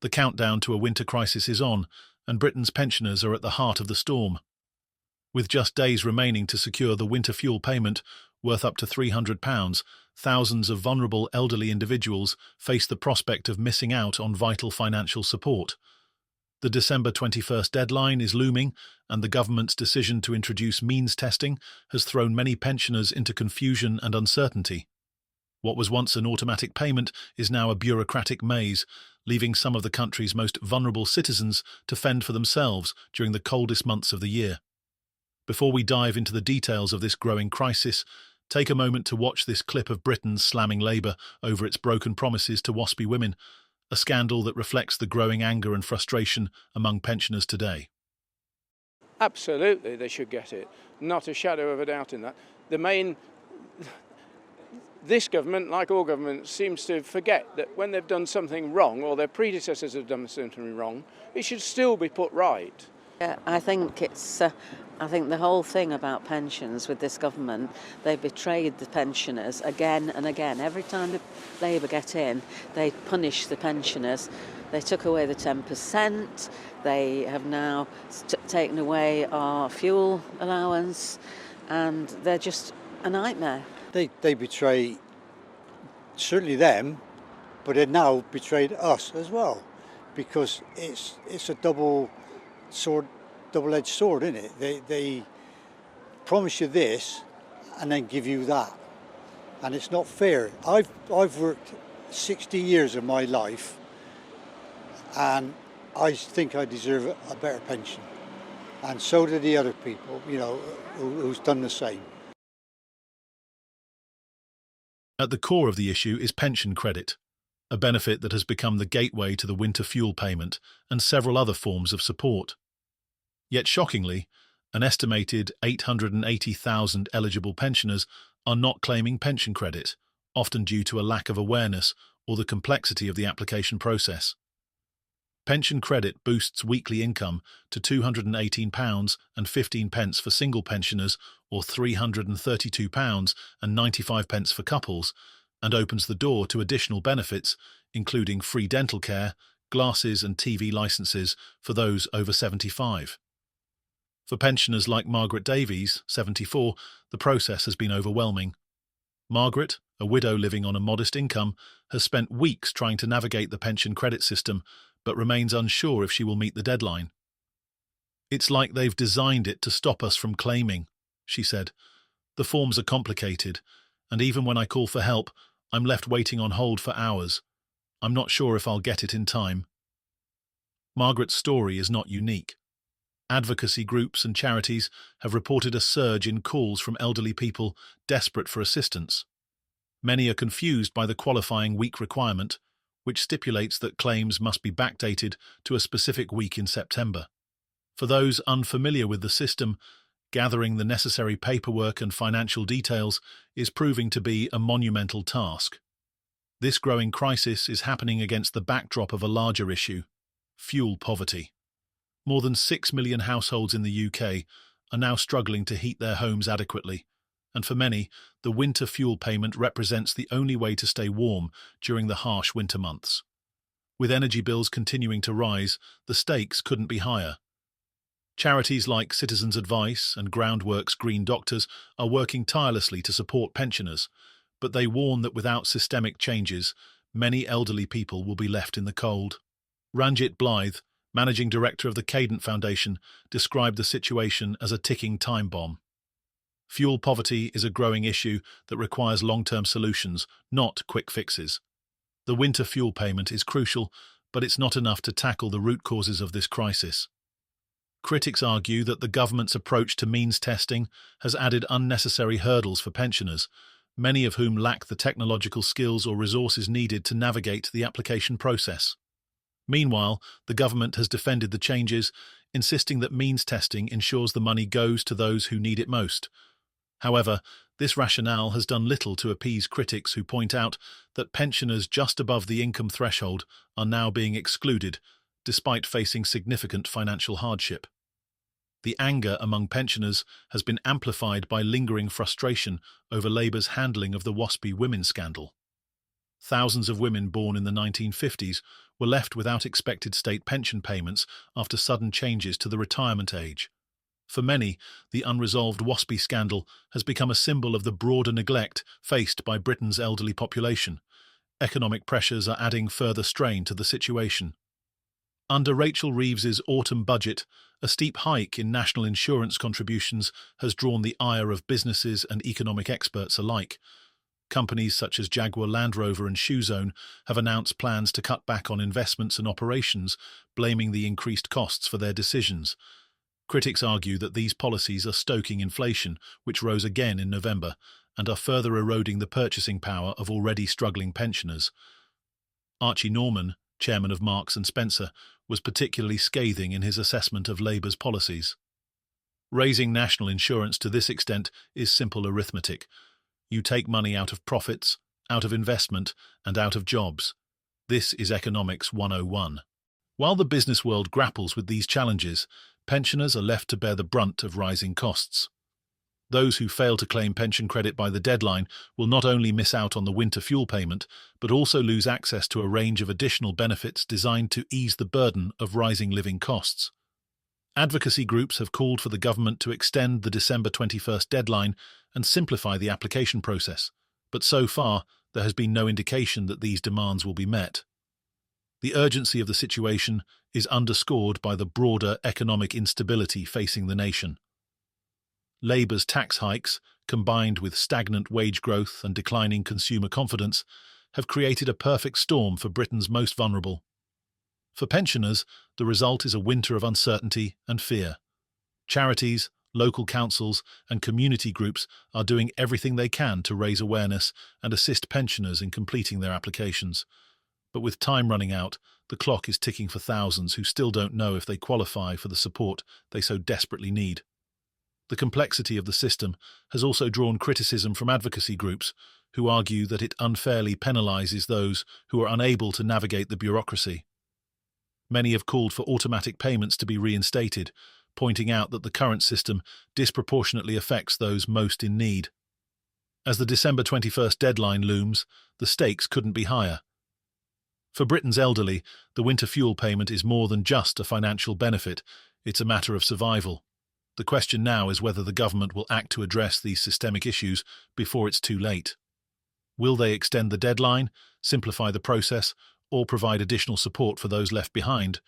The countdown to a winter crisis is on, and Britain's pensioners are at the heart of the storm. With just days remaining to secure the winter fuel payment, worth up to £300, thousands of vulnerable elderly individuals face the prospect of missing out on vital financial support. The December 21st deadline is looming, and the government's decision to introduce means testing has thrown many pensioners into confusion and uncertainty. What was once an automatic payment is now a bureaucratic maze, leaving some of the country's most vulnerable citizens to fend for themselves during the coldest months of the year. Before we dive into the details of this growing crisis, take a moment to watch this clip of Britain slamming Labour over its broken promises to WASPy women, a scandal that reflects the growing anger and frustration among pensioners today. Absolutely, they should get it. Not a shadow of a doubt in that. This government, like all governments, seems to forget that when they've done something wrong, or their predecessors have done something wrong, it should still be put right. Yeah, I think the whole thing about pensions with this government, they betrayed the pensioners again and again. Every time the Labour get in, they punish the pensioners. They took away the 10%. They have now taken away our fuel allowance, and they're just a nightmare. They betray certainly them, but they've now betrayed us as well, because it's a double-edged sword, isn't it? They promise you this and then give you that, and it's not fair. I've worked 60 years of my life, and I think I deserve a better pension, and so do the other people, who's done the same. At the core of the issue is pension credit, a benefit that has become the gateway to the winter fuel payment and several other forms of support. Yet shockingly, an estimated 880,000 eligible pensioners are not claiming pension credit, often due to a lack of awareness or the complexity of the application process. Pension credit boosts weekly income to £218.15 for single pensioners or £332.95 for couples, and opens the door to additional benefits, including free dental care, glasses and TV licenses for those over 75. For pensioners like Margaret Davies, 74, the process has been overwhelming. Margaret, a widow living on a modest income, has spent weeks trying to navigate the pension credit system, but remains unsure if she will meet the deadline. "It's like they've designed it to stop us from claiming," she said. "The forms are complicated, and even when I call for help, I'm left waiting on hold for hours. I'm not sure if I'll get it in time." Margaret's story is not unique. Advocacy groups and charities have reported a surge in calls from elderly people desperate for assistance. Many are confused by the qualifying week requirement, which stipulates that claims must be backdated to a specific week in September. For those unfamiliar with the system, gathering the necessary paperwork and financial details is proving to be a monumental task. This growing crisis is happening against the backdrop of a larger issue: fuel poverty. More than 6 million households in the UK are now struggling to heat their homes adequately, and for many, the winter fuel payment represents the only way to stay warm during the harsh winter months. With energy bills continuing to rise, the stakes couldn't be higher. Charities like Citizens Advice and Groundwork's Green Doctors are working tirelessly to support pensioners, but they warn that without systemic changes, many elderly people will be left in the cold. Ranjit Blythe, managing director of the Cadent Foundation, described the situation as a ticking time bomb. Fuel poverty is a growing issue that requires long-term solutions, not quick fixes. The winter fuel payment is crucial, but it's not enough to tackle the root causes of this crisis. Critics argue that the government's approach to means testing has added unnecessary hurdles for pensioners, many of whom lack the technological skills or resources needed to navigate the application process. Meanwhile, the government has defended the changes, insisting that means testing ensures the money goes to those who need it most. However, this rationale has done little to appease critics who point out that pensioners just above the income threshold are now being excluded, despite facing significant financial hardship. The anger among pensioners has been amplified by lingering frustration over Labour's handling of the WASPy women scandal. Thousands of women born in the 1950s were left without expected state pension payments after sudden changes to the retirement age. For many, the unresolved WASPI scandal has become a symbol of the broader neglect faced by Britain's elderly population. Economic pressures are adding further strain to the situation. Under Rachel Reeves's autumn budget, a steep hike in national insurance contributions has drawn the ire of businesses and economic experts alike. Companies such as Jaguar Land Rover and Shoezone have announced plans to cut back on investments and operations, blaming the increased costs for their decisions. Critics argue that these policies are stoking inflation, which rose again in November, and are further eroding the purchasing power of already struggling pensioners. Archie Norman, chairman of Marks and Spencer, was particularly scathing in his assessment of Labour's policies. Raising national insurance to this extent is simple arithmetic. You take money out of profits, out of investment, and out of jobs. This is Economics 101. While the business world grapples with these challenges, pensioners are left to bear the brunt of rising costs. Those who fail to claim pension credit by the deadline will not only miss out on the winter fuel payment, but also lose access to a range of additional benefits designed to ease the burden of rising living costs. Advocacy groups have called for the government to extend the December 21st deadline and simplify the application process, but so far there has been no indication that these demands will be met. The urgency of the situation is underscored by the broader economic instability facing the nation. Labour's tax hikes, combined with stagnant wage growth and declining consumer confidence, have created a perfect storm for Britain's most vulnerable. For pensioners, the result is a winter of uncertainty and fear. Charities, local councils, and community groups are doing everything they can to raise awareness and assist pensioners in completing their applications. But with time running out, the clock is ticking for thousands who still don't know if they qualify for the support they so desperately need. The complexity of the system has also drawn criticism from advocacy groups, who argue that it unfairly penalises those who are unable to navigate the bureaucracy. Many have called for automatic payments to be reinstated, pointing out that the current system disproportionately affects those most in need. As the December 21st deadline looms, the stakes couldn't be higher. For Britain's elderly, the winter fuel payment is more than just a financial benefit, it's a matter of survival. The question now is whether the government will act to address these systemic issues before it's too late. Will they extend the deadline, simplify the process, or provide additional support for those left behind,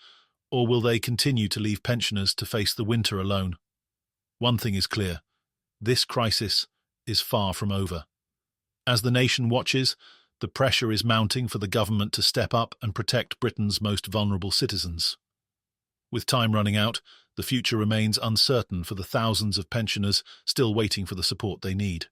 or will they continue to leave pensioners to face the winter alone? One thing is clear: this crisis is far from over. As the nation watches, the pressure is mounting for the government to step up and protect Britain's most vulnerable citizens. With time running out, the future remains uncertain for the thousands of pensioners still waiting for the support they need.